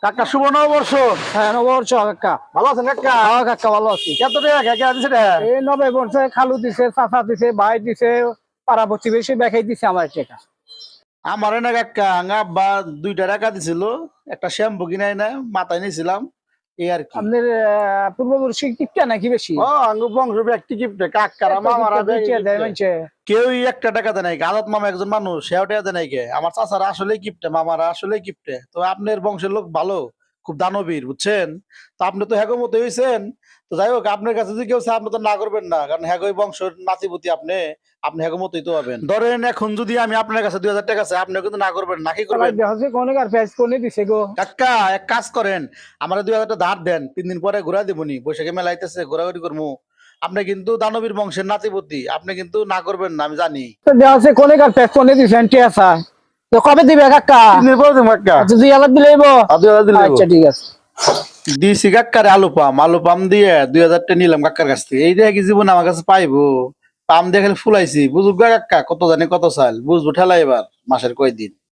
কাকা শুভ নববর্ষ। হ্যাঁ নববর্ষ কাকা। ভালো আছেন কাকা? হ্যাঁ কাকা ভালো আছি। কত টাকা কাকা দিছে রে? এই নববর্ষে খালু দিছে, চাচা দিছে, ভাই দিছে, পাড়া প্রতিবেশী দেখাই দিছে আমার টাকা। আমারে না কাকা আব্বা 2টা টাকা দিছিল, একটা শ্যাম্পু কিনাই না মাথায় নিয়েছিলাম, এই আর কি। আপনার পূর্বপুরুষের কিপটা নাকি বেশি? ও আঙ্গু বংশ ব্যক্তি গিফট কাকারা মামারা দেয় মানছে। কেউই একটা টাকা দেয় নাই। আদত মামা একজন মানুষ, সেও টাকা দেয় নাই কে। আমার চাচারা আসলে গিফটে, মামারা আসলে গিফটে। তো আপনার বংশের লোক ভালো, খুব দানবীর, বুঝছেন? তো আপনি তো হ্যাগো মতো হয়েছেন। তো যাই হোক, আপনার কাছে যদি কেউ চায় আপনি তো না করবেন না, কারণ হ্যাগোই বংশের নাতিপুতি আপনি। আপনি হ্যাগো মতোই তো হবেন। ধরেন এখন যদি আমি আপনার কাছে 2000 টাকা চাই, আপনি কিন্তু না করবেন না, কি করবেন? কোনে কার পেঁয়াজ কোনে দিছে গো? কাকা এক কাজ করেন, আমার 2000 টাকা ধার দেন, 3 দিন পরে ঘুরা দিবনি, বৈশাখে মেলাইতেছে, ঘোরাঘুরি করবো। আপনি কিন্তু দানবীর বংশের নাতিপুতি, আপনি কিন্তু না করবেন না, আমি জানি। দেওয়া আছে কোনে কার পেঁয়াজ কোনে দিছে আন্টি আসা। তো কবে দিবে কাকা? 3 দিন পরে দেবো কাকা। আচ্ছা 2000 দিলেইব। 2000 দিলে আচ্ছা ঠিক আছে। দিছি কাকারে আলু পাম দিয়ে 2000 টাকা নিলাম কাকার কাছ থেকে। এই দেখি জীবন আমার কাছে পাইবো? পাম দিয়ে খালি ফুলাইছি, বুঝুক কাকা কত জানি কত চাল, বুঝবো ঠেলা এবার মাসের কয়দিন।